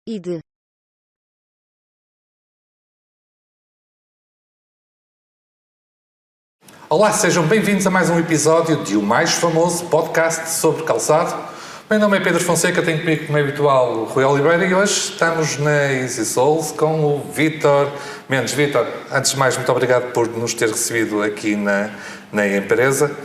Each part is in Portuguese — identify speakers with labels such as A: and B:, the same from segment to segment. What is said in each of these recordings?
A: e de
B: Olá, sejam bem-vindos a mais um episódio de o mais famoso podcast sobre calçado. Meu nome é Pedro Fonseca, tenho comigo, como é habitual, o Rui Oliveira e hoje estamos na Easy Souls com o Vítor Mendes. Vítor, antes de mais, muito obrigado por nos ter recebido aqui na empresa.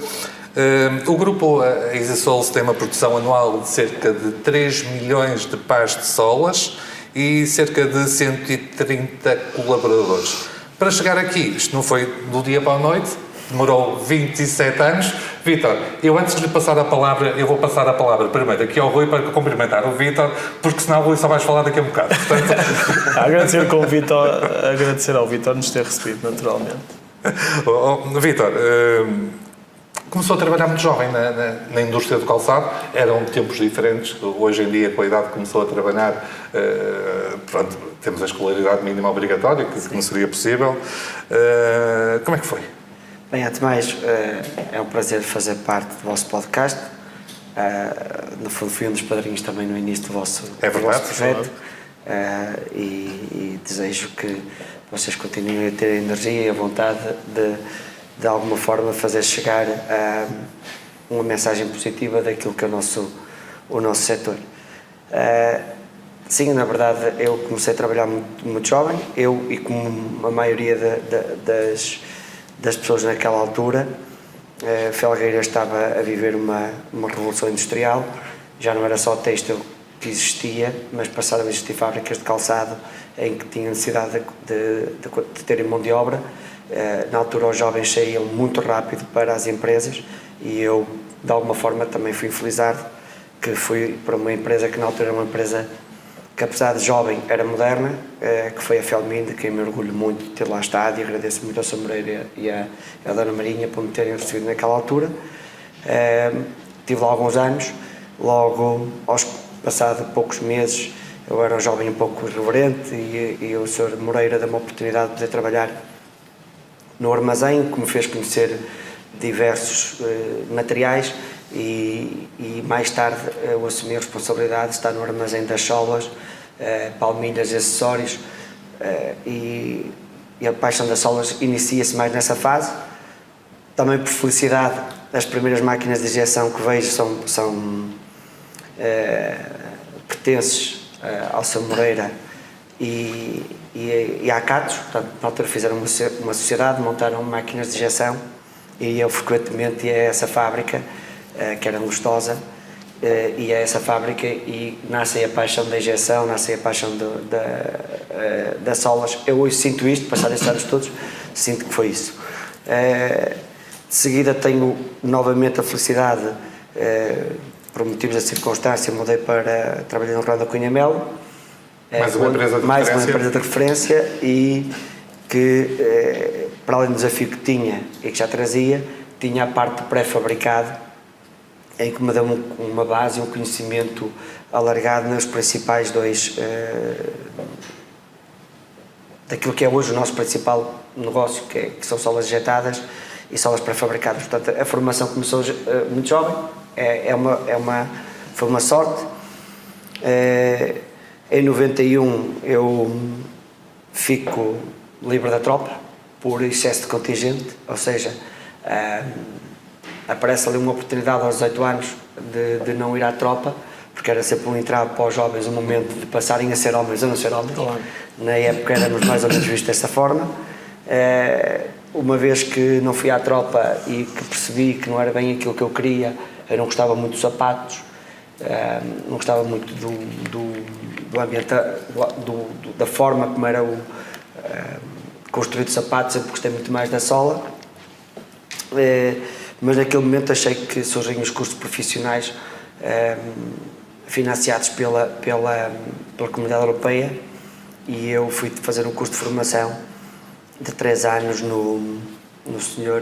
B: O grupo Easy Souls tem uma produção anual de cerca de 3 milhões de pares de solas e cerca de 130 colaboradores. Para chegar aqui, isto não foi do dia para a noite, demorou 27 anos. Vítor, eu antes de lhe passar a palavra, eu vou passar a palavra primeiro aqui ao Rui para cumprimentar o Vítor, porque senão o Rui só vais falar daqui a um bocado. Portanto...
C: agradecer ao Vítor nos ter recebido, naturalmente.
B: Vítor, começou a trabalhar muito jovem na indústria do calçado, eram tempos diferentes, hoje em dia com a idade que começou a trabalhar, pronto, temos a escolaridade mínima obrigatória, que não seria possível. Como é que foi?
D: Bem, antes de mais, é um prazer fazer parte do vosso podcast. No fundo, fui um dos padrinhos também no início do vosso projeto. E desejo que vocês continuem a ter a energia e a vontade de alguma forma, fazer chegar uma mensagem positiva daquilo que é o nosso setor. Sim, na verdade, eu comecei a trabalhar muito jovem, eu e como a maioria das pessoas naquela altura. Felgueiras estava a viver uma revolução industrial, já não era só o têxtil que existia, mas passaram a existir fábricas de calçado em que tinham necessidade de terem mão de obra. Na altura os jovens saíam muito rápido para as empresas e eu, de alguma forma, também fui infelizardo, que fui para uma empresa que na altura era uma empresa que, apesar de jovem, era moderna, que foi a Felmin, de quem me orgulho muito de ter lá estado, e agradeço muito ao Sr. Moreira e à Dona Marinha por me terem recebido naquela altura. Estive lá alguns anos, logo, passado poucos meses, eu era um jovem um pouco irreverente e o Sr. Moreira deu-me a oportunidade de poder trabalhar no armazém, que me fez conhecer diversos materiais e mais tarde eu assumi a responsabilidade de estar no armazém das solas, palmilhas e acessórios, e a paixão das solas inicia-se mais nessa fase. Também por felicidade, as primeiras máquinas de injeção que vejo pertences ao Sr. Moreira e à Catos. Portanto, na altura fizeram uma sociedade, montaram máquinas de injeção e eu frequentemente ia a essa fábrica, que era Lustosa, e a essa fábrica e nasce a paixão da injeção, nasce a paixão das solas. Eu hoje sinto isto, passados estes anos todos, sinto que foi isso. De seguida tenho novamente a felicidade, por motivos da circunstância, mudei para trabalhar no Ronda Cunha Melo.
B: Mais uma empresa de referência
D: E que, para além do desafio que tinha e que já trazia, tinha a parte pré-fabricado, em que me deu uma base e um conhecimento alargado nos principais dois, daquilo que é hoje o nosso principal negócio, que são solas injetadas e solas pré-fabricadas. Portanto, a formação começou muito jovem, foi uma sorte. Em 91 eu fico livre da tropa por excesso de contingente, ou seja, aparece ali uma oportunidade aos 18 anos de não ir à tropa, porque era sempre um entrave para os jovens, um momento de passarem a ser homens ou não ser homens.
C: Claro.
D: Na época éramos mais ou menos vistos dessa forma. Uma vez que não fui à tropa e que percebi que não era bem aquilo que eu queria, eu não gostava muito dos sapatos, não gostava muito do ambiente, da forma como era construído o sapato, sempre gostei muito mais da sola. Mas naquele momento achei que surgiam os cursos profissionais financiados pela Comunidade Europeia e eu fui fazer um curso de formação de 3 anos no Sr.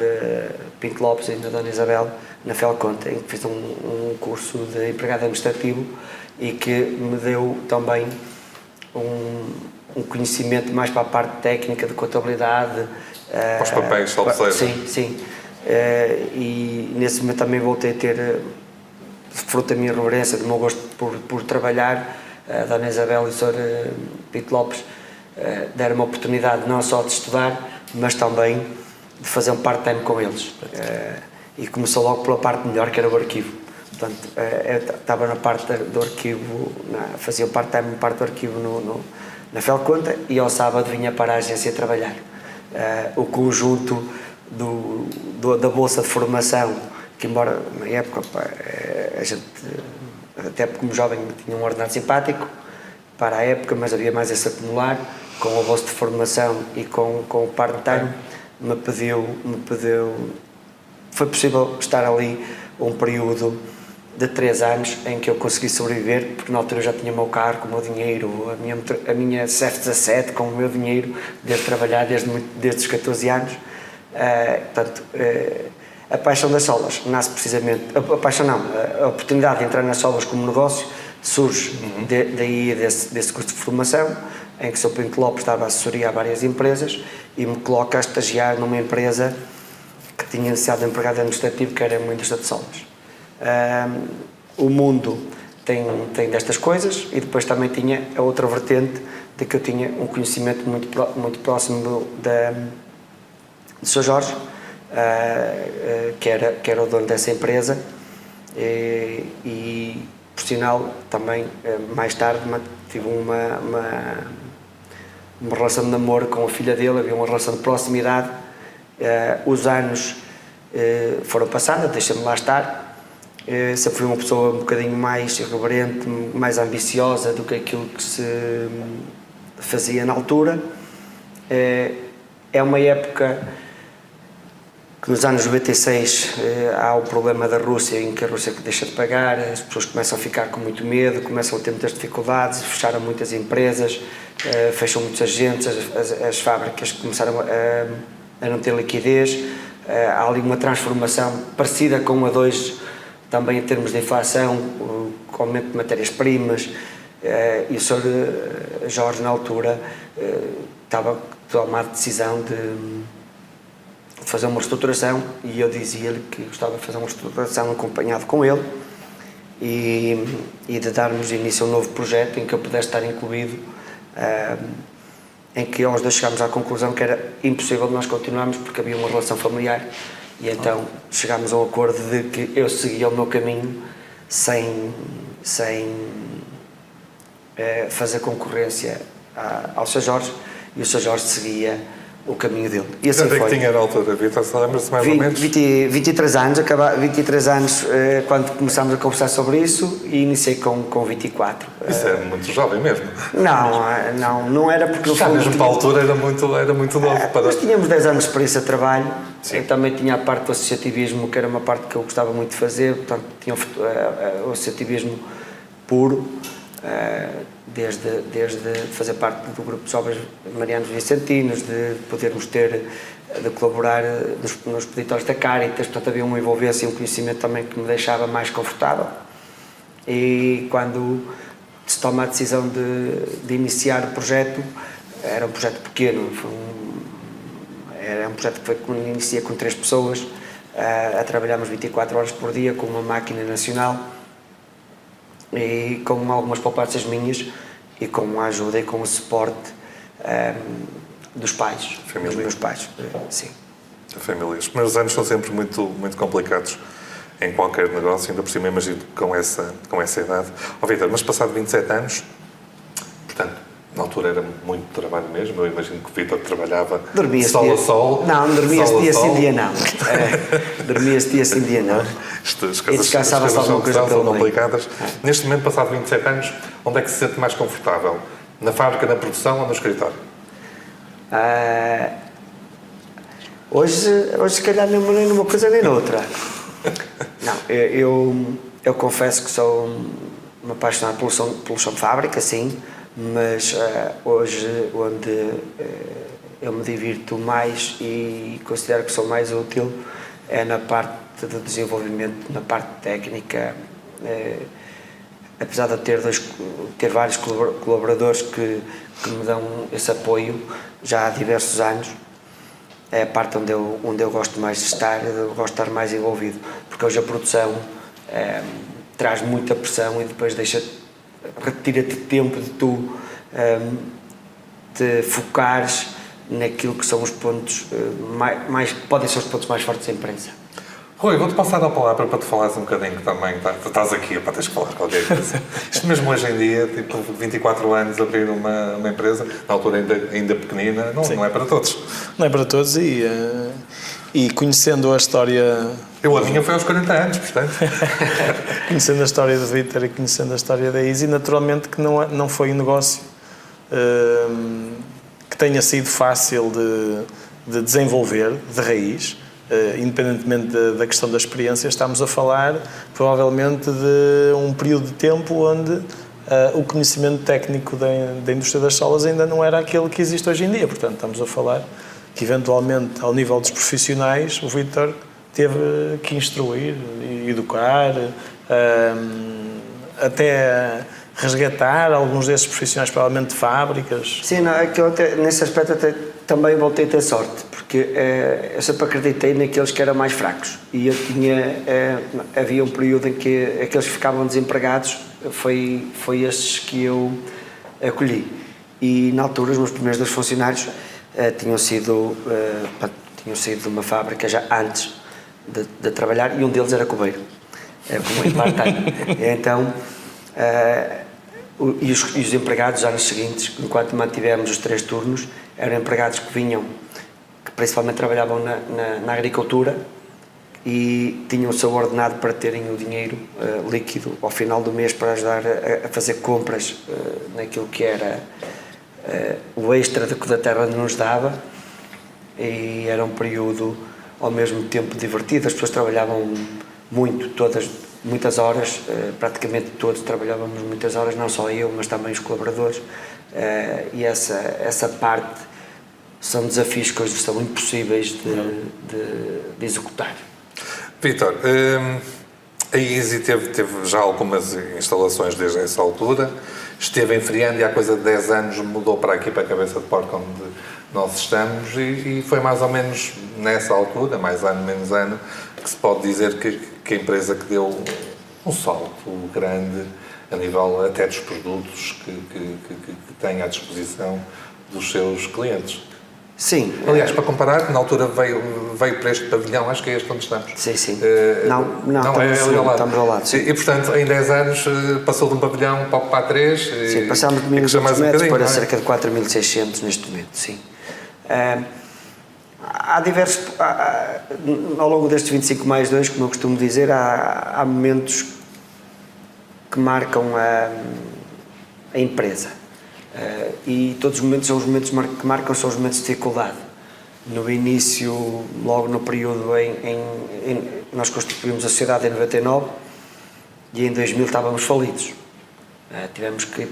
D: Pinto Lopes e na Dona Isabel, na Felconte, em que fiz um curso de empregado administrativo e que me deu também um conhecimento mais para a parte técnica de contabilidade.
B: Para os papéis, só
D: Sim. E nesse momento também voltei a ter, fruto da minha reverência, do meu gosto por trabalhar, a Dona Isabel e o Sr. Pito Lopes deram-me a oportunidade não só de estudar, mas também de fazer um part-time com eles. E começou logo pela parte melhor, que era o arquivo. Portanto, eu estava na parte do arquivo, fazia part-time parte do arquivo na Felconta, e ao sábado vinha para a agência trabalhar. O conjunto da bolsa de formação, que embora na época a gente, até porque como jovem tinha um ordenado simpático para a época, mas havia mais esse acumular, com a bolsa de formação e com o part-time, me pediu, foi possível estar ali um período de 3 anos em que eu consegui sobreviver, porque na altura eu já tinha o meu carro com o meu dinheiro, a minha CF17 com o meu dinheiro, desde trabalhar desde os 14 anos. Portanto, a paixão das solas nasce precisamente, a oportunidade de entrar nas solas como negócio surge daí desse curso de formação, em que o Sr. Pinto Lopes estava a assessoria a várias empresas e me coloca a estagiar numa empresa que tinha necessidade de empregado administrativo, que era uma indústria de solas. O mundo tem destas coisas, e depois também tinha a outra vertente de que eu tinha um conhecimento muito próximo do Sr. Jorge, que era o dono dessa empresa, e por sinal também mais tarde tive uma relação de namoro com a filha dele, havia uma relação de proximidade. Os anos foram passando, deixa-me lá estar. Sempre fui uma pessoa um bocadinho mais irreverente, mais ambiciosa do que aquilo que se fazia na altura. É uma época que nos anos 96 há o problema da Rússia, em que a Rússia deixa de pagar, as pessoas começam a ficar com muito medo, começam a ter muitas dificuldades, fecharam muitas empresas, fecham muitos agentes, as fábricas começaram a não ter liquidez. Há ali uma transformação parecida com a de hoje, também em termos de inflação, o aumento de matérias-primas, e o Sr. Jorge, na altura, estava a tomar a decisão de fazer uma reestruturação, e eu dizia-lhe que gostava de fazer uma reestruturação acompanhado com ele e de darmos início a um novo projeto em que eu pudesse estar incluído, em que nós dois chegámos à conclusão que era impossível nós continuarmos porque havia uma relação familiar, e então chegámos ao acordo de que eu seguia o meu caminho sem fazer concorrência ao Sr. Jorge, e o Sr. Jorge seguia o caminho dele. E assim foi.
B: Que tinha na altura, Vitor? Lembra-se mais ou menos?
D: 23 anos, 23 anos quando começámos a conversar sobre isso, e iniciei com 24.
B: Isso é muito jovem mesmo.
D: Não era porque...
B: Já mesmo para a altura era muito novo.
D: Nós tínhamos 10 anos de experiência de trabalho. Sim. Eu também tinha a parte do associativismo, que era uma parte que eu gostava muito de fazer, portanto tinha o associativismo puro, desde fazer parte do grupo de jovens marianos vicentinos, de podermos de colaborar nos expeditórios da Caritas, portanto havia uma envolvência e um conhecimento também que me deixava mais confortável. E quando se toma a decisão de iniciar o projeto, era um projeto pequeno, era um projeto que inicia com 3 pessoas, a trabalharmos 24 horas por dia com uma máquina nacional, e com algumas poupanças minhas e com a ajuda e com o suporte dos pais, dos meus pais, sim.
B: A família. Os primeiros anos são sempre muito complicados em qualquer negócio, ainda por cima imagino com essa idade. Vitor, mas passado 27 anos, portanto, na altura era muito trabalho mesmo, eu imagino que o Vitor trabalhava sol a sol.
D: Não dormia-se dia sim, dia não. Dormia-se dia sim, dia não.
B: E descansava-se alguma coisa pelo meio. Complicadas. Neste momento, passado 27 anos, onde é que se sente mais confortável? Na fábrica, na produção ou no escritório?
D: Hoje se calhar nem numa coisa nem noutra. Não, eu confesso que sou um apaixonado pelo chão de fábrica, sim, mas hoje onde eu me divirto mais e considero que sou mais útil é na parte do desenvolvimento, na parte técnica. Apesar de ter vários colaboradores que me dão esse apoio já há diversos anos, é a parte onde eu gosto mais de estar, eu gosto de estar mais envolvido, porque hoje a produção traz muita pressão e depois deixa retira-te tempo de tu te focares naquilo que são os pontos podem ser os pontos mais fortes da empresa.
B: Rui, vou-te passar a palavra para te falares um bocadinho também. Estás aqui para teres que falar qualquer coisa. Isto mesmo hoje em dia, tipo, 24 anos abrir uma empresa, na altura ainda pequenina, não é para todos.
C: Não é para todos e conhecendo a história...
B: A minha foi aos 40 anos, portanto.
C: Conhecendo a história do Vítor e conhecendo a história da Easy, naturalmente que não foi um negócio que tenha sido fácil de desenvolver, de raiz. Independentemente da questão da experiência, estamos a falar provavelmente de um período de tempo onde o conhecimento técnico da indústria das solas ainda não era aquele que existe hoje em dia. Portanto, estamos a falar que eventualmente ao nível dos profissionais o Vítor teve que instruir, educar, até resgatar alguns desses profissionais, provavelmente de fábricas.
D: Sim, nesse aspecto também voltei a ter sorte, porque eu sempre acreditei naqueles que eram mais fracos e havia um período em que aqueles que ficavam desempregados foi esses que eu acolhi. E na altura os meus primeiros 2 funcionários tinham sido de uma fábrica já antes de trabalhar, e um deles era coveiro, como em part-time. Então, e os empregados, anos seguintes, enquanto mantivemos os 3 turnos, eram empregados que principalmente trabalhavam na agricultura e tinham o seu ordenado para terem o dinheiro líquido ao final do mês para ajudar a fazer compras naquilo que era o extra que da terra nos dava, e era um período ao mesmo tempo divertido. As pessoas trabalhavam muitas horas, praticamente todos trabalhávamos muitas horas, não só eu, mas também os colaboradores, e essa parte são desafios que hoje são impossíveis de executar.
B: Vítor, a Easy teve já algumas instalações desde essa altura, esteve em Friande e há coisa de 10 anos mudou para aqui, para a Cabeça de Porco, onde nós estamos, e foi mais ou menos nessa altura, mais ano, menos ano, que se pode dizer que a empresa que deu um salto grande a nível até dos produtos que tem à disposição dos seus clientes.
D: Sim.
B: Aliás, para comparar, na altura veio para este pavilhão, acho que é este onde estamos.
D: Sim.
B: Estamos
D: ao lado. Sim.
B: E, portanto, em 10 anos passou de um pavilhão para 3.
D: Sim, passámos de 1.200 metros para cerca de 4.600 neste momento, sim. Há diversos... ao longo destes 25 mais 2, como eu costumo dizer, há momentos que marcam a empresa. E todos os momentos são os momentos que marcam, são os momentos de dificuldade. No início, logo no período nós constituímos a sociedade em 99 e em 2000 estávamos falidos. Tivemos que,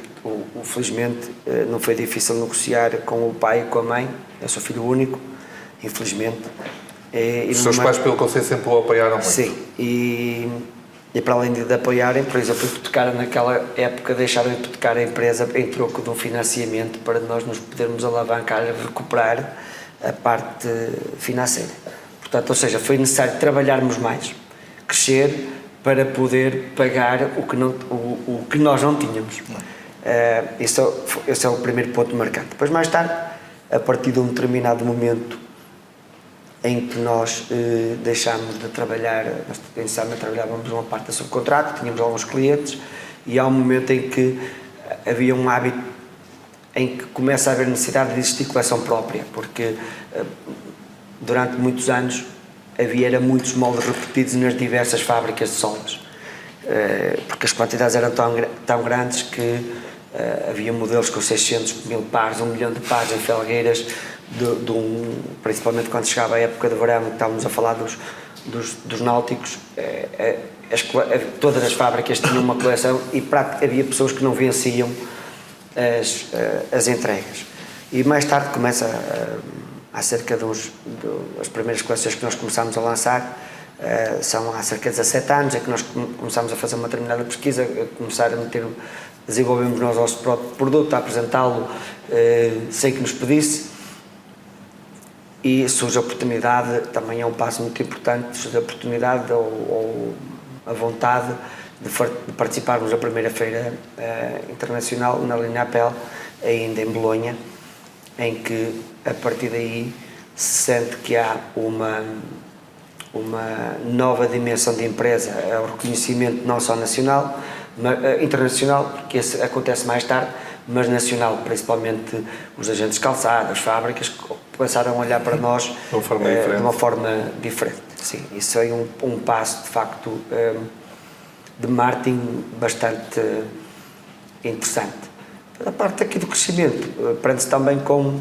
D: felizmente, não foi difícil negociar com o pai e com a mãe. Eu sou filho único, infelizmente.
B: Os seus pais, pelo que eu sei, sempre o apoiaram muito.
D: Sim, e para além de apoiarem, por exemplo, hipotecaram naquela época, deixaram de hipotecar a empresa em troco de um financiamento para nós nos podermos alavancar e recuperar a parte financeira. Portanto, ou seja, foi necessário trabalharmos mais, crescer, para poder pagar o que nós não tínhamos. Esse é o primeiro ponto marcante. Depois, mais tarde, a partir de um determinado momento em que nós deixámos de trabalhar, nós inicialmente trabalhávamos uma parte da subcontrato, tínhamos alguns clientes, e há um momento em que havia um hábito em que começa a haver necessidade de existir coleção própria, porque durante muitos anos havia muitos moldes repetidos nas diversas fábricas de solas, porque as quantidades eram tão grandes que havia modelos com 600 mil pares, 1 milhão de pares em felgueiras, principalmente quando chegava a época de verão, estávamos a falar dos náuticos, todas as fábricas tinham uma coleção e havia pessoas que não venciam as entregas. E mais tarde começa, há cerca as primeiras coleções que nós começámos a lançar, são há cerca de 17 anos, é que nós começámos a fazer uma determinada pesquisa, desenvolvemos nós o nosso próprio produto, a apresentá-lo sem que nos pedisse, e surge a oportunidade, também é um passo muito importante, surge a oportunidade ou a vontade de participarmos da primeira feira internacional na Linapel, ainda em Bolonha, em que a partir daí se sente que há uma nova dimensão de empresa, é o reconhecimento não só nacional, mas internacional, porque esse acontece mais tarde, mas nacional, principalmente os agentes calçados, as fábricas, que começaram a olhar para nós de uma forma diferente. Sim, isso é um passo, de facto, de marketing bastante interessante. A parte aqui do crescimento, prende-se também com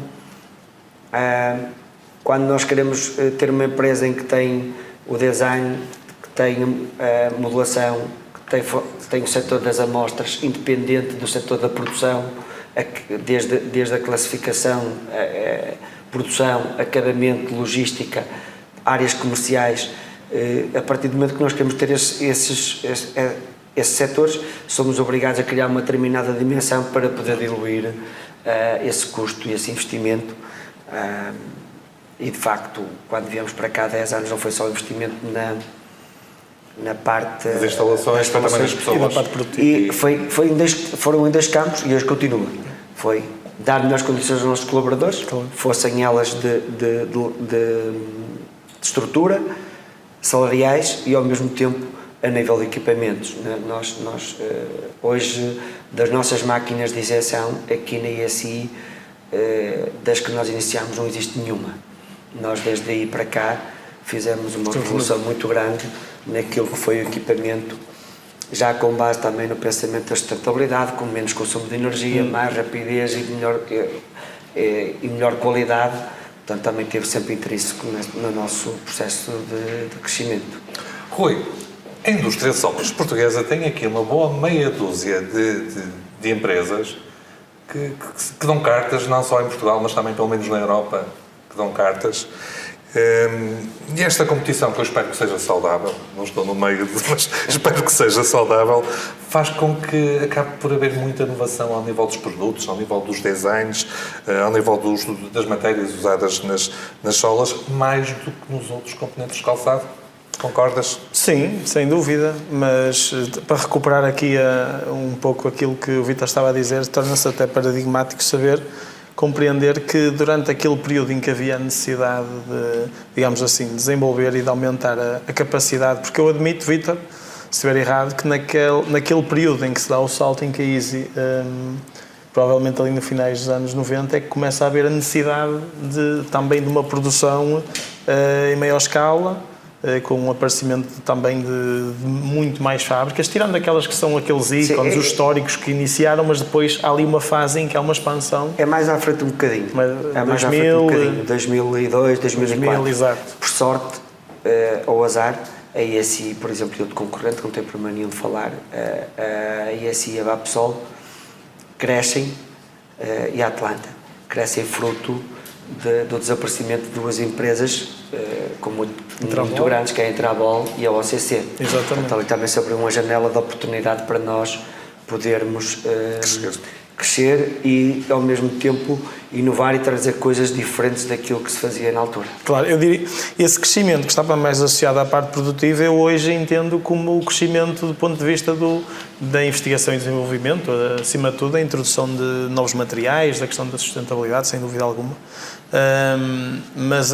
D: quando nós queremos ter uma empresa em que tem o design, que tem a modulação, que tem o setor das amostras, independente do setor da produção, desde a classificação, produção, acabamento, logística, áreas comerciais. A partir do momento que nós queremos ter esses setores, somos obrigados a criar uma determinada dimensão para poder diluir esse custo e esse investimento. E de facto, quando viemos para cá há 10 anos, não foi só investimento na parte
B: das instalações, também das pessoas.
C: E da parte produtiva.
D: E foram em 2 campos e hoje continua. Foi dar melhores condições aos nossos colaboradores,
C: claro,
D: fossem elas de estrutura, salariais e ao mesmo tempo a nível de equipamentos. Nós hoje, das nossas máquinas de injeção, aqui na ISI, das que nós iniciámos, não existe nenhuma. Nós, desde aí para cá, fizemos uma revolução muito grande naquilo que foi o equipamento, já com base também no pensamento da sustentabilidade, com menos consumo de energia, mais rapidez e melhor qualidade. Portanto, também teve sempre interesse no nosso processo de crescimento.
B: Rui, a indústria de solas portuguesa tem aqui uma boa meia dúzia de empresas que dão cartas, não só em Portugal, mas também, pelo menos na Europa, que dão cartas. E esta competição, que eu espero que seja saudável, não estou no meio, mas espero que seja saudável, faz com que acabe por haver muita inovação ao nível dos produtos, ao nível dos designs, ao nível das matérias usadas nas solas, mais do que nos outros componentes de calçado. Concordas?
C: Sim, sem dúvida, mas para recuperar aqui um pouco aquilo que o Vítor estava a dizer, torna-se até paradigmático compreender que durante aquele período em que havia a necessidade de, digamos assim, desenvolver e de aumentar a capacidade, porque eu admito, Vítor, se estiver errado, que naquele período em que se dá o salto em que a Easy, provavelmente ali no finais dos anos 90, é que começa a haver a necessidade também de uma produção em maior escala, com o aparecimento também de muito mais fábricas, tirando aquelas que são aqueles ícones, os históricos que iniciaram, mas depois há ali uma fase em que há uma expansão.
D: É mais à frente um bocadinho.
C: É mais 2000,
D: 2002, 2004.
C: Exato.
D: Por sorte, ou azar, a ISI, por exemplo, e outro concorrente, que não tem problema nenhum de falar, a ISI e a Vapsol crescem, e a Atlanta crescem fruto do desaparecimento de 2 empresas muito grandes, que é a Trabol e a OCC.
C: Exatamente.
D: Portanto, ali também se abriu uma janela de oportunidade para nós podermos crescer e, ao mesmo tempo, inovar e trazer coisas diferentes daquilo que se fazia na altura.
C: Claro, eu diria, esse crescimento que estava mais associado à parte produtiva, eu hoje entendo como o crescimento do ponto de vista da investigação e desenvolvimento, acima de tudo, a introdução de novos materiais, da questão da sustentabilidade, sem dúvida alguma. Mas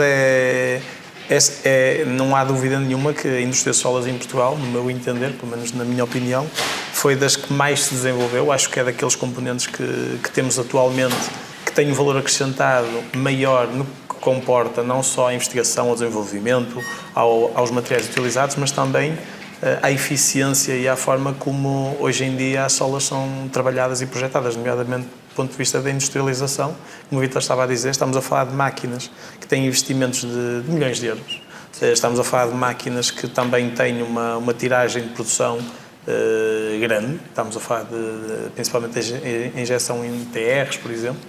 C: não há dúvida nenhuma que a indústria de solas em Portugal, no meu entender, pelo menos na minha opinião, foi das que mais se desenvolveu. Acho que é daqueles componentes que temos atualmente que tem um valor acrescentado maior no que comporta não só a investigação, ao desenvolvimento, aos materiais utilizados, mas também à eficiência e à forma como hoje em dia as solas são trabalhadas e projetadas, nomeadamente do ponto de vista da industrialização. Como o Vítor estava a dizer, estamos a falar de máquinas que têm investimentos de milhões de euros. Estamos a falar de máquinas que também têm uma tiragem de produção grande. Estamos a falar principalmente de injeção em TRs, por exemplo.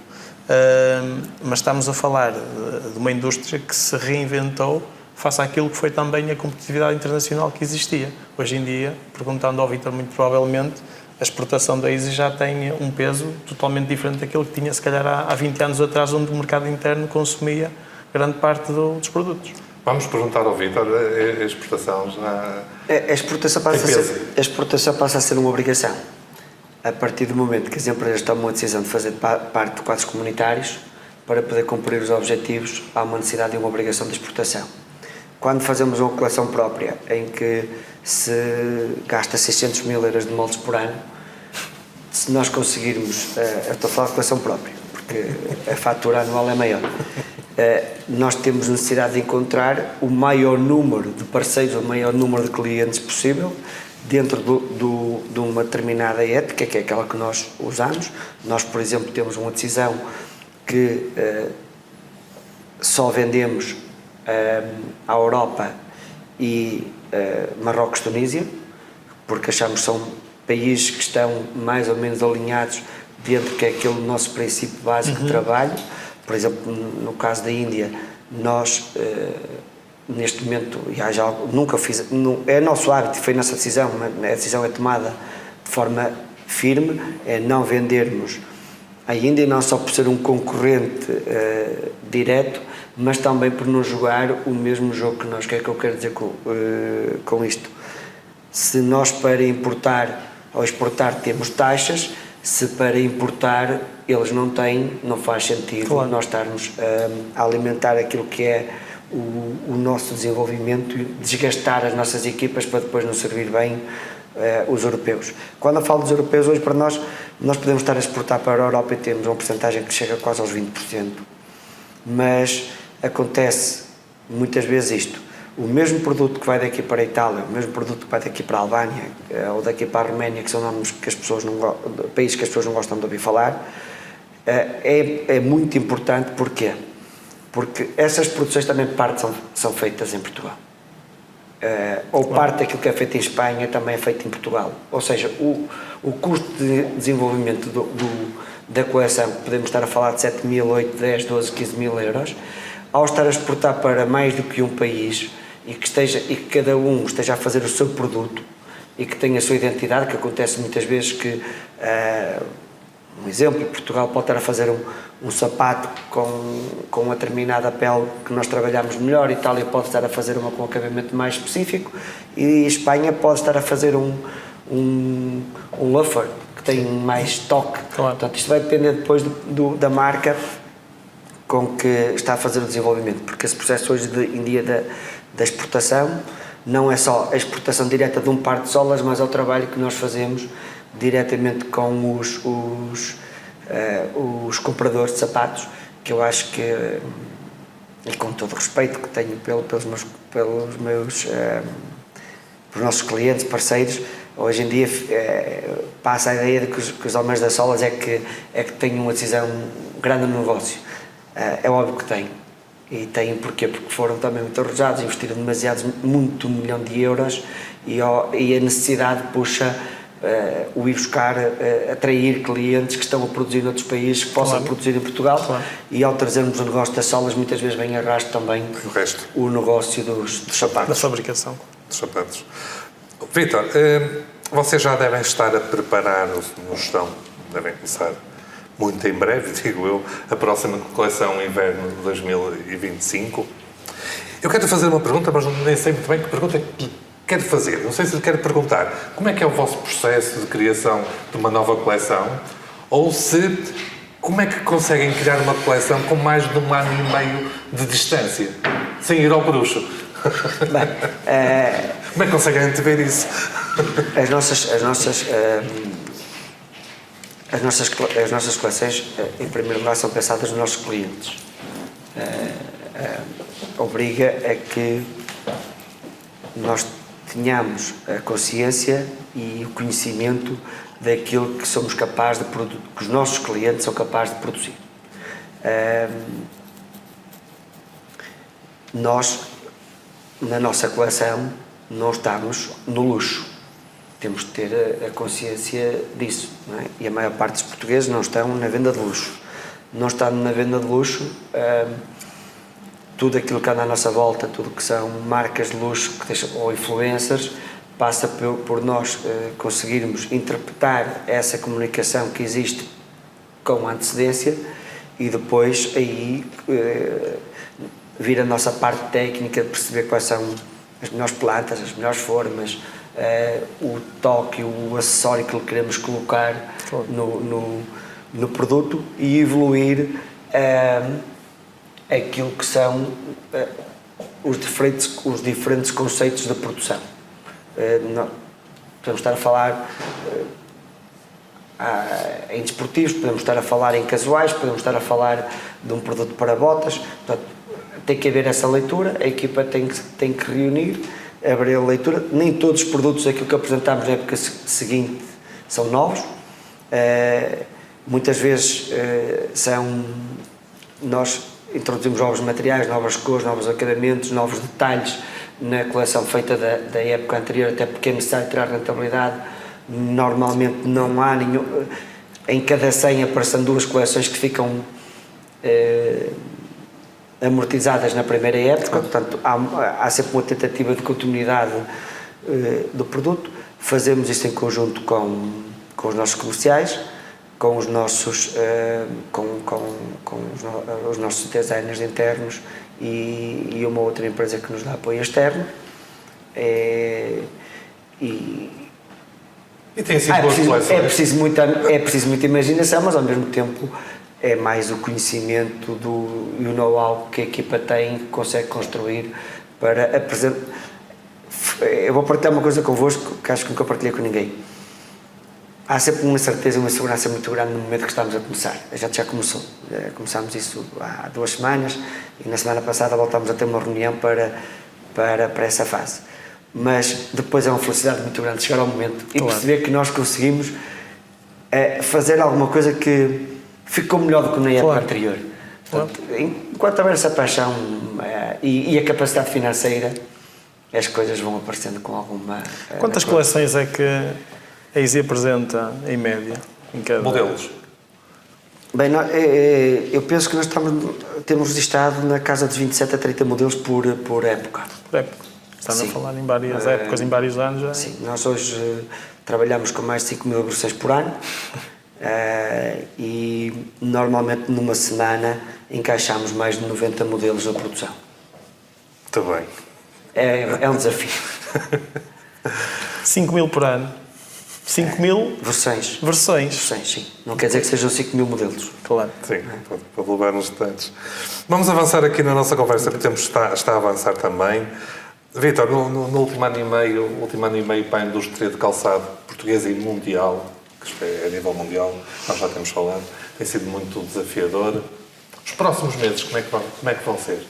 C: Mas estamos a falar de uma indústria que se reinventou face àquilo que foi também a competitividade internacional que existia. Hoje em dia, perguntando ao Vítor, muito provavelmente, a exportação da Easy já tem um peso totalmente diferente daquilo que tinha, se calhar, há 20 anos atrás, onde o mercado interno consumia grande parte dos produtos.
B: Vamos perguntar ao Vítor, a exportação já...
D: A exportação passa a ser uma obrigação. A partir do momento que as empresas tomam a decisão de fazer parte de quadros comunitários, para poder cumprir os objetivos, há uma necessidade de uma obrigação de exportação. Quando fazemos uma coleção própria, em que se gasta 600 mil euros de moldes por ano, se nós conseguirmos, eu estou a falar de coleção própria, porque a fatura anual é maior, nós temos necessidade de encontrar o maior número de parceiros, o maior número de clientes possível, dentro de uma determinada ética, que é aquela que nós usamos. Nós, por exemplo, temos uma decisão que só vendemos à Europa e Marrocos, Tunísia, porque achamos que são países que estão mais ou menos alinhados dentro que é aquele nosso princípio básico de trabalho. Por exemplo, no caso da Índia, nós neste momento, já nunca fiz, é nosso hábito, foi nossa decisão, a decisão é tomada de forma firme, é não vendermos a Índia, não só por ser um concorrente direto, mas também por não jogar o mesmo jogo que nós. O que é que eu quero dizer com isto? Se nós para importar ou exportar temos taxas, se para importar eles não têm, não faz sentido nós estarmos a alimentar aquilo que é o nosso desenvolvimento e desgastar as nossas equipas para depois não servir bem os europeus. Quando eu falo dos europeus, hoje para nós podemos estar a exportar para a Europa e temos uma porcentagem que chega quase aos 20%, mas acontece muitas vezes isto: o mesmo produto que vai daqui para a Itália, o mesmo produto que vai daqui para a Albânia ou daqui para a Roménia, que são nomes que as pessoas países que as pessoas não gostam de ouvir falar, é muito importante. Porquê? Porque essas produções também parte são feitas em Portugal. Ou parte daquilo que é feito em Espanha também é feito em Portugal. Ou seja, o custo de desenvolvimento da coleção, podemos estar a falar de 7 mil, 8, 10, 12, 15 mil euros, ao estar a exportar para mais do que um país e que cada um esteja a fazer o seu produto e que tenha a sua identidade, que acontece muitas vezes que, um exemplo, Portugal pode estar a fazer um sapato com uma determinada pele que nós trabalhamos melhor, Itália pode estar a fazer uma com um acabamento mais específico e Espanha pode estar a fazer um loafer que tem mais toque.
C: Claro.
D: Portanto, isto vai depender depois da marca com que está a fazer o desenvolvimento, porque esse processo hoje em dia da exportação não é só a exportação direta de um par de solas, mas é o trabalho que nós fazemos diretamente com os compradores de sapatos, que eu acho que, e com todo o respeito que tenho pelos nossos clientes, parceiros, hoje em dia passa a ideia de que os homens das solas é que têm uma decisão grande no negócio. É óbvio que têm. E têm porquê? Porque foram também muito arrojados, investiram muito $1 milhão e a necessidade puxa o ir buscar, atrair clientes que estão a produzir noutros países, que possam produzir em Portugal, e ao trazermos o negócio das solas, muitas vezes vem a rastro também o negócio dos sapatos.
C: Da fabricação.
B: Dos sapatos. Vítor, vocês já devem estar a preparar, no gestão, devem começar muito em breve, digo eu, a próxima coleção inverno de 2025. Eu quero fazer uma pergunta, mas nem sei muito bem que pergunta é que quero fazer. Não sei se lhe quero perguntar como é que é o vosso processo de criação de uma nova coleção, ou como é que conseguem criar uma coleção com mais de 1 ano e meio de distância, sem ir ao bruxo.
D: Bem,
B: como é que conseguem antever isso?
D: As nossas coleções, em primeiro lugar, são pensadas nos nossos clientes. Obriga a que nós tenhamos a consciência e o conhecimento daquilo que somos capazes de produzir, que os nossos clientes são capazes de produzir. Nós, na nossa coleção, não estamos no luxo. Temos de ter a consciência disso, não é? E a maior parte dos portugueses não estão na venda de luxo. Não estando na venda de luxo, tudo aquilo que anda à nossa volta, tudo que são marcas de luxo ou influencers, passa por nós conseguirmos interpretar essa comunicação que existe com antecedência e depois aí vir a nossa parte técnica, de perceber quais são as melhores plantas, as melhores formas, o toque, o acessório que lhe queremos colocar no produto e evoluir aquilo que são os diferentes conceitos de produção. Podemos estar a falar em desportivos, podemos estar a falar em casuais, podemos estar a falar de um produto para botas. Portanto, tem que haver essa leitura, a equipa tem que reunir, abrir a leitura. Nem todos os produtos, aquilo que apresentámos na época seguinte, são novos. Muitas vezes nós introduzimos novos materiais, novas cores, novos acabamentos, novos detalhes na coleção feita da época anterior, até porque é necessário tirar rentabilidade. Normalmente não há nenhum... Em cada 100 aparecem 2 coleções que ficam amortizadas na primeira época, portanto há sempre uma tentativa de continuidade do produto. Fazemos isto em conjunto com os nossos comerciais, com os nossos os nossos designers internos e uma outra empresa que nos dá apoio externo.
B: E tem sido boas coleções.
D: É preciso muita imaginação, mas ao mesmo tempo é mais o conhecimento e o know-how que a equipa tem, que consegue construir para apresentar. Eu vou partilhar uma coisa convosco que acho que nunca partilhei com ninguém. Há sempre uma certeza e uma segurança muito grande no momento que estamos a começar. A gente já começou. Começámos isso há 2 semanas e na semana passada voltámos a ter uma reunião para essa fase. Mas depois é uma felicidade muito grande chegar ao momento e perceber que nós conseguimos fazer alguma coisa que ficou melhor do que na época anterior. Portanto, enquanto houver essa paixão e a capacidade financeira, as coisas vão aparecendo com alguma...
C: Quantas coleções é que a Easy apresenta em média? Em cada...
B: Modelos?
D: Bem, eu penso que nós temos registrado na casa de 27 a 30 modelos por época.
C: Por época. Estamos a falar em várias épocas, em vários anos. Já.
D: Sim, nós hoje trabalhamos com mais de 5.000 versões por ano e normalmente numa semana encaixamos mais de 90 modelos na produção.
B: Muito bem.
D: É um desafio.
C: 5.000 por ano. 5.000
D: versões, sim. Não quer dizer que sejam 5.000 modelos.
C: Claro.
B: Sim, para levar nos detalhes. Vamos avançar aqui na nossa conversa, porque o tempo está a avançar também. Vítor, no último ano e meio para a indústria de calçado portuguesa e mundial, que isto é a nível mundial, nós já temos falado, tem sido muito desafiador. Os próximos meses, como é que vão ser?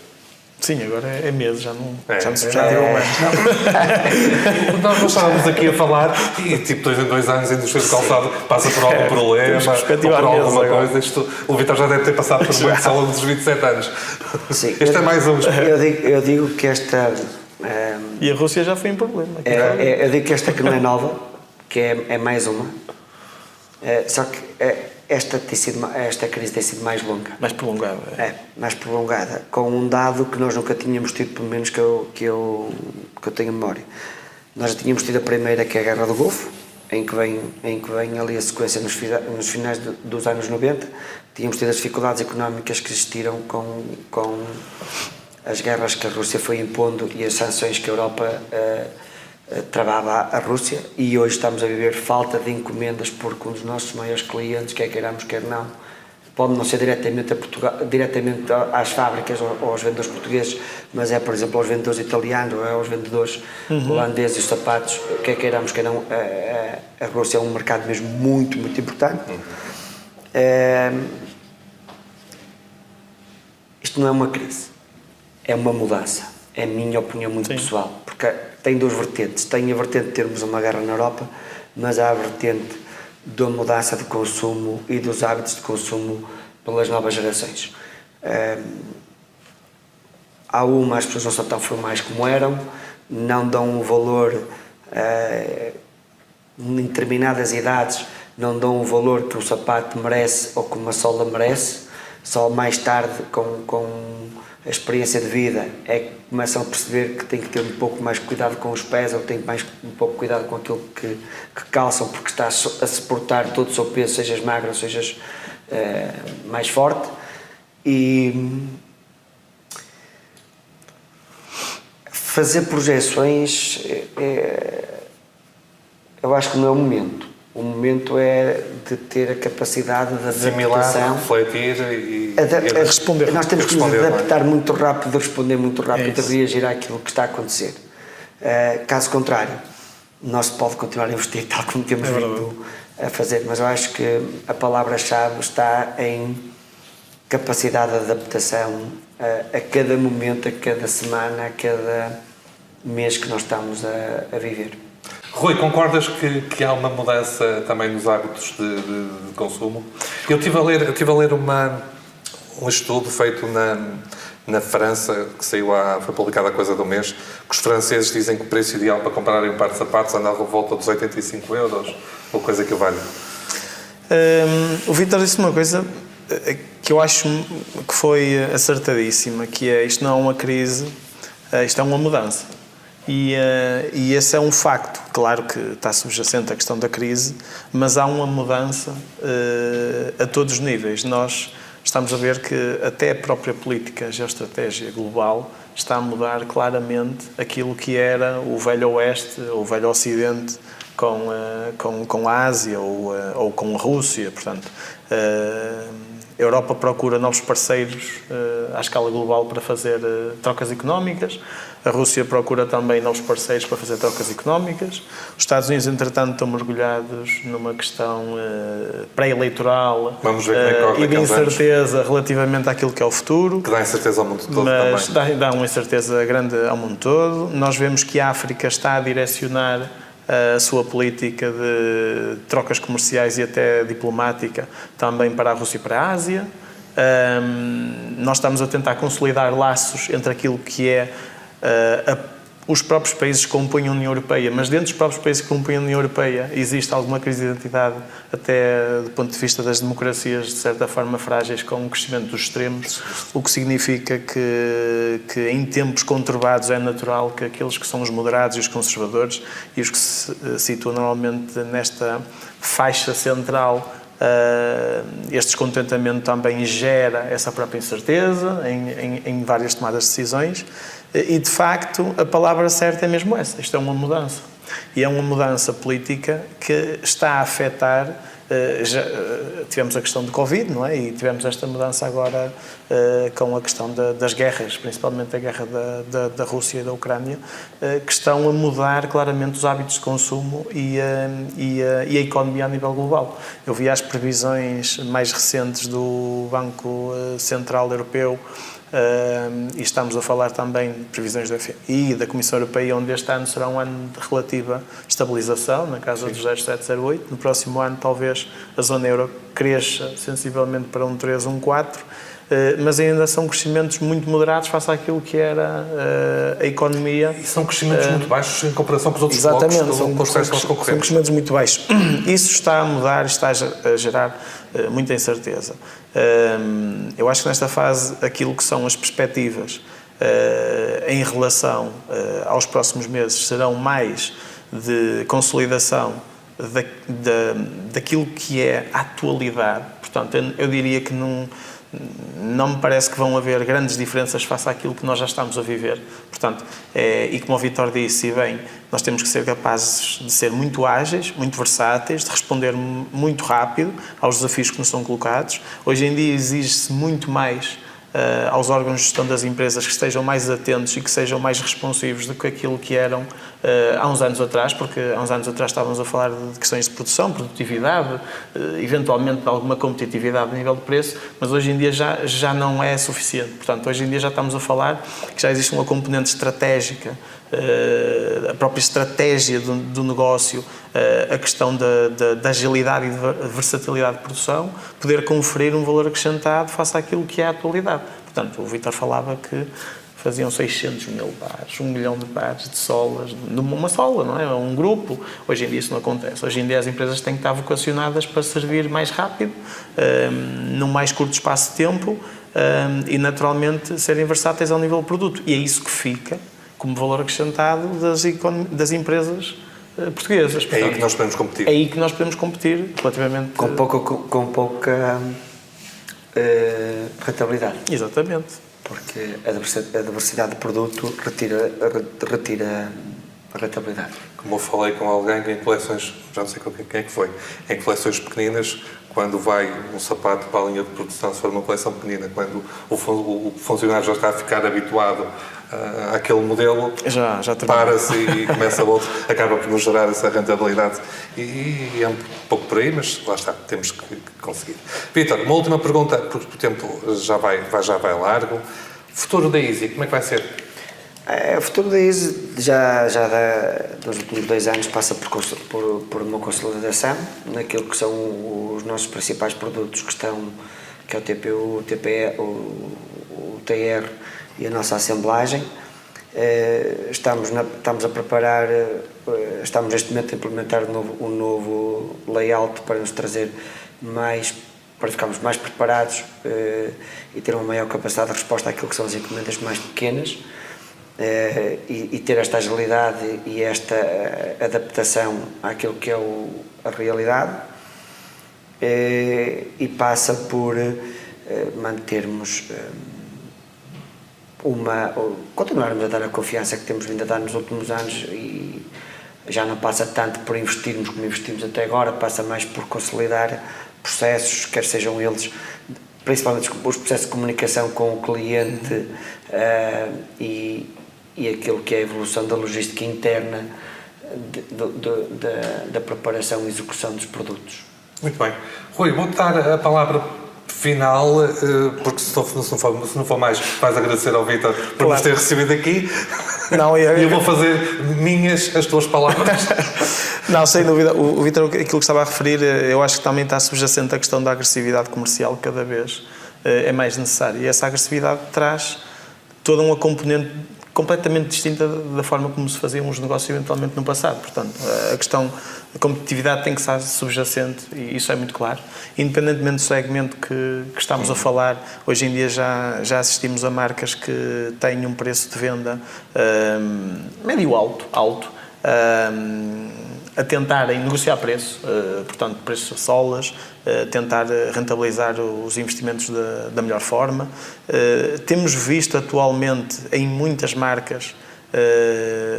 C: Sim, agora é meses, já não
B: tirou um ano. Nós estávamos aqui a falar e, 2 em 2 anos, a indústria de calçado passa por algum problema ou por alguma coisa. O Vítor já deve ter passado por muitos ao longo dos 27 anos.
D: Sim,
B: este é mais um.
D: Eu digo que esta...
C: e a Rússia já foi um problema.
D: Eu digo que esta que não é nova, que é mais uma. Só que esta crise tem sido mais longa.
C: Mais prolongada.
D: Mais prolongada, com um dado que nós nunca tínhamos tido, pelo menos que eu tenho memória. Nós já tínhamos tido a primeira, que é a Guerra do Golfo, em que vem ali a sequência nos finais dos anos 90. Tínhamos tido as dificuldades económicas que existiram com as guerras que a Rússia foi impondo e as sanções que a Europa travava a Rússia, e hoje estamos a viver falta de encomendas porque um dos nossos maiores clientes, quer queiramos, quer não, pode não ser diretamente às fábricas ou aos vendedores portugueses, mas é, por exemplo, aos vendedores italianos ou aos vendedores holandeses e os sapatos, quer queiramos, quer não, a Rússia é um mercado mesmo muito, muito importante. Isto não é uma crise, é uma mudança, é a minha opinião muito pessoal, porque tem 2 vertentes. Tem a vertente de termos uma guerra na Europa, mas há a vertente da mudança de consumo e dos hábitos de consumo pelas novas gerações. As pessoas não são tão formais como eram, não dão o valor, em determinadas idades, não dão o valor que um sapato merece ou que uma sola merece. Só mais tarde, com a experiência de vida, é que começam a perceber que têm que ter um pouco mais cuidado com os pés, ou têm um pouco cuidado com aquilo que calçam, porque está a suportar todo o seu peso, sejas magro, sejas mais forte. E fazer projeções, eu acho que não é o momento. O momento é de ter a capacidade de adaptação.
B: Refletir e
C: responder.
D: Nós temos que nos
B: responder,
D: adaptar muito rápido, responder muito rápido,
C: isso.
D: reagir àquilo que está a acontecer. Caso contrário, não se pode continuar a investir tal como temos vindo a fazer, mas eu acho que a palavra-chave está em capacidade de adaptação a cada momento, a cada semana, a cada mês que nós estamos a viver.
B: Rui, concordas que há uma mudança também nos hábitos de consumo? Eu estive a ler um estudo feito na França, que foi publicado há coisa de um mês, que os franceses dizem que o preço ideal para comprarem um par de sapatos anda à volta dos 85 euros, ou coisa que vale.
C: O Vítor disse uma coisa que eu acho que foi acertadíssima, que é: isto não é uma crise, isto é uma mudança. E esse é um facto. Claro que está subjacente à questão da crise, mas há uma mudança a todos os níveis. Nós estamos a ver que até a própria política, a geoestratégia global está a mudar claramente aquilo que era o velho Oeste, ou o velho Ocidente, com a Ásia ou com a Rússia. Portanto, a Europa procura novos parceiros à escala global para fazer trocas económicas. A Rússia procura também novos parceiros para fazer trocas económicas. Os Estados Unidos, entretanto, estão mergulhados numa questão pré-eleitoral e de incerteza relativamente àquilo que é o futuro.
B: Que dá incerteza ao mundo todo
C: mas
B: também.
C: Dá uma incerteza grande ao mundo todo. Nós vemos que a África está a direcionar a sua política de trocas comerciais e até diplomática também para a Rússia e para a Ásia. Nós estamos a tentar consolidar laços entre aquilo que é os próprios países que compõem a União Europeia, mas dentro dos próprios países que compõem a União Europeia existe alguma crise de identidade, até do ponto de vista das democracias, de certa forma frágeis, com o crescimento dos extremos, o que significa que em tempos conturbados é natural que aqueles que são os moderados e os conservadores, e os que se situam normalmente nesta faixa central, este descontentamento também gera essa própria incerteza em várias tomadas de decisões. E, de facto, a palavra certa é mesmo essa. Isto é uma mudança. E é uma mudança política que está a afetar... já tivemos a questão do Covid, não é? E tivemos esta mudança agora com a questão das guerras, principalmente a guerra da Rússia e da Ucrânia, que estão a mudar claramente os hábitos de consumo e a economia a nível global. Eu vi as previsões mais recentes do Banco Central Europeu, e estamos a falar também de previsões do FMI e da Comissão Europeia, onde este ano será um ano de relativa estabilização, na casa dos 0,7, 0,8. No próximo ano, talvez, a zona euro cresça sensivelmente para 1,3, 1,4, mas ainda são crescimentos muito moderados face àquilo que era a economia.
B: E são crescimentos muito baixos em comparação com os outros
C: blocos
B: com os quais nós concorremos.
C: São crescimentos muito baixos. Isso está a mudar, está a gerar muita incerteza. Eu acho que nesta fase aquilo que são as perspectivas em relação aos próximos meses serão mais de consolidação daquilo que é a atualidade. Portanto, eu diria que não me parece que vão haver grandes diferenças face àquilo que nós já estamos a viver. Portanto, e como o Vítor disse, e bem, nós temos que ser capazes de ser muito ágeis, muito versáteis, de responder muito rápido aos desafios que nos são colocados. Hoje em dia exige-se muito mais aos órgãos de gestão das empresas que estejam mais atentos e que sejam mais responsivos do que aquilo que eram há uns anos atrás, porque há uns anos atrás estávamos a falar de questões de produção, produtividade, eventualmente de alguma competitividade a nível de preço, mas hoje em dia já não é suficiente. Portanto, hoje em dia já estamos a falar que já existe uma componente estratégica, a própria estratégia do negócio, a questão da agilidade e da versatilidade de produção, poder conferir um valor acrescentado face àquilo que é a atualidade. Portanto, o Vítor falava que faziam 600 mil pares, 1 milhão de pares de solas, numa sola, não é? Um grupo. Hoje em dia isso não acontece. Hoje em dia as empresas têm que estar vocacionadas para servir mais rápido, num mais curto espaço de tempo, e naturalmente serem versáteis ao nível do produto. E é isso que fica como valor acrescentado das empresas portuguesas. Portanto,
B: é aí que nós podemos competir.
C: É aí que nós podemos competir relativamente...
D: Com pouca rentabilidade.
C: Exatamente.
D: porque a diversidade de produto retira a rentabilidade.
B: Como eu falei com alguém em coleções, já não sei com quem é que foi, em coleções pequeninas, quando vai um sapato para a linha de produção, se for uma coleção pequenina, quando o funcionário já está a ficar habituado àquele modelo,
C: já
B: para-se e começa outro, acaba por nos gerar essa rentabilidade. E é um pouco por aí, mas lá está, temos que conseguir. Vítor, uma última pergunta, porque o tempo já vai largo. Futuro da Easy, como é que vai ser?
D: O futuro da Easy nos últimos 2 anos passa por uma consolidação naquilo que são os nossos principais produtos que é o TPU, o TPE, o TR e a nossa assemblagem. Estamos a preparar, estamos neste momento a implementar um novo layout para nos trazer para ficarmos mais preparados e ter uma maior capacidade de resposta àquilo que são as encomendas mais pequenas. E ter esta agilidade e esta adaptação àquilo que é a realidade, e passa por mantermos continuarmos a dar a confiança que temos vindo a dar nos últimos anos, e já não passa tanto por investirmos como investimos até agora, passa mais por consolidar processos, quer sejam eles principalmente os processos de comunicação com o cliente e aquilo que é a evolução da logística interna da preparação e execução dos produtos.
B: Muito bem. Rui, vou-te dar a palavra final, porque se não for mais, vais agradecer ao Vítor por nos ter recebido aqui.
C: Não,
B: eu vou fazer minhas as tuas palavras.
C: Não, sem dúvida. O Vítor, aquilo que estava a referir, eu acho que também está subjacente à questão da agressividade comercial, que cada vez é mais necessária. E essa agressividade traz toda uma componente completamente distinta da forma como se faziam os negócios eventualmente no passado. Portanto, a questão da competitividade tem que estar subjacente, e isso é muito claro. Independentemente do segmento que estamos a falar, hoje em dia já assistimos a marcas que têm um preço de venda médio alto, a tentarem negociar preço, portanto, preços a solas, tentar rentabilizar os investimentos da melhor forma. Temos visto atualmente em muitas marcas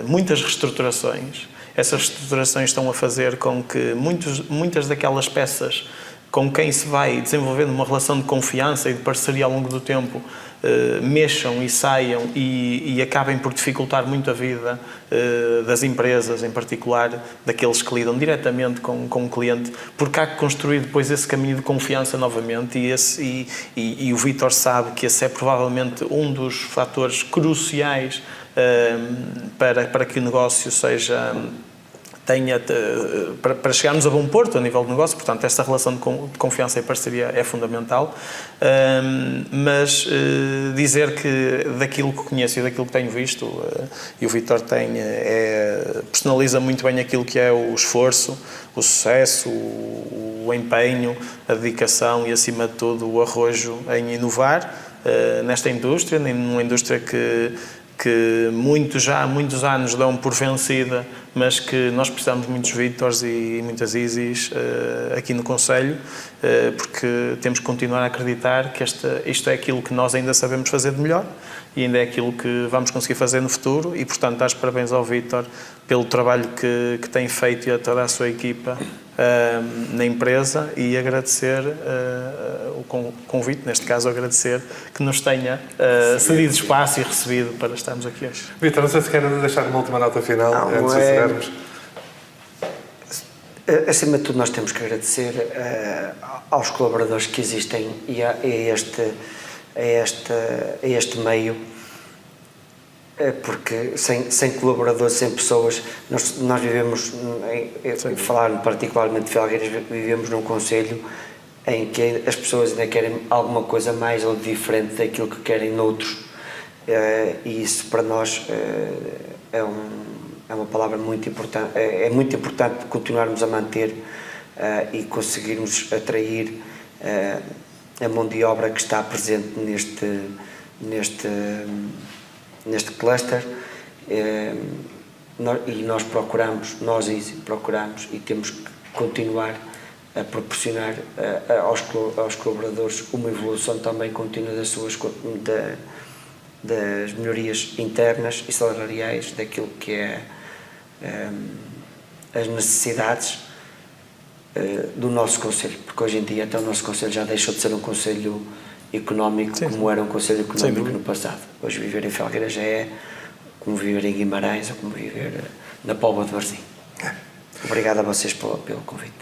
C: muitas reestruturações. Essas reestruturações estão a fazer com que muitas daquelas peças com quem se vai desenvolvendo uma relação de confiança e de parceria ao longo do tempo mexam e saiam e acabem por dificultar muito a vida das empresas, em particular daqueles que lidam diretamente com o cliente, porque há que construir depois esse caminho de confiança novamente, e o Vítor sabe que esse é provavelmente um dos fatores cruciais para que o negócio para chegarmos a bom porto a nível de negócio. Portanto, esta relação de confiança e parceria é fundamental, mas dizer que daquilo que conheço e daquilo que tenho visto, e o Vítor personaliza muito bem aquilo que é o esforço, o sucesso, o empenho, a dedicação e, acima de tudo, o arrojo em inovar nesta indústria, numa indústria que muitos já há muitos anos dão por vencida, mas que nós precisamos de muitos Vítors e muitas Easys aqui no concelho, porque temos que continuar a acreditar que isto é aquilo que nós ainda sabemos fazer de melhor e ainda é aquilo que vamos conseguir fazer no futuro. E, portanto, dar os parabéns ao Vítor pelo trabalho que tem feito e a toda a sua equipa na empresa, e agradecer o convite, neste caso agradecer que nos tenha cedido espaço e recebido para estarmos aqui hoje.
B: Vítor, não sei se quer deixar uma última nota final antes de encerrarmos.
D: Acima de tudo, nós temos que agradecer aos colaboradores que existem e a este meio, porque sem colaboradores, sem pessoas, nós vivemos, falando particularmente de Felgueiras, vivemos num concelho em que as pessoas ainda querem alguma coisa mais ou diferente daquilo que querem noutros, e isso para nós é uma palavra muito importante. É muito importante continuarmos a manter e conseguirmos atrair a mão de obra que está presente neste cluster, e nós procuramos e temos que continuar a proporcionar aos colaboradores uma evolução também contínua das melhorias internas e salariais daquilo que é as necessidades do nosso Conselho, porque hoje em dia até o nosso Conselho já deixou de ser um Conselho económico como era um Conselho económico no passado. Hoje viver em Felgueira já é como viver em Guimarães ou como viver na Póvoa de Varzim. Obrigado a vocês pelo convite.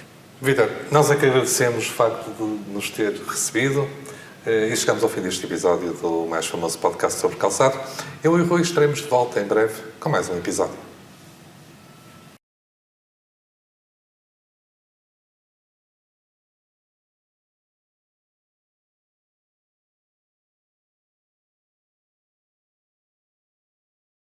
B: Vítor, nós é que agradecemos o facto de nos ter recebido e chegamos ao fim deste episódio do mais famoso podcast sobre calçado. Eu e o Rui estaremos de volta em breve com mais um episódio.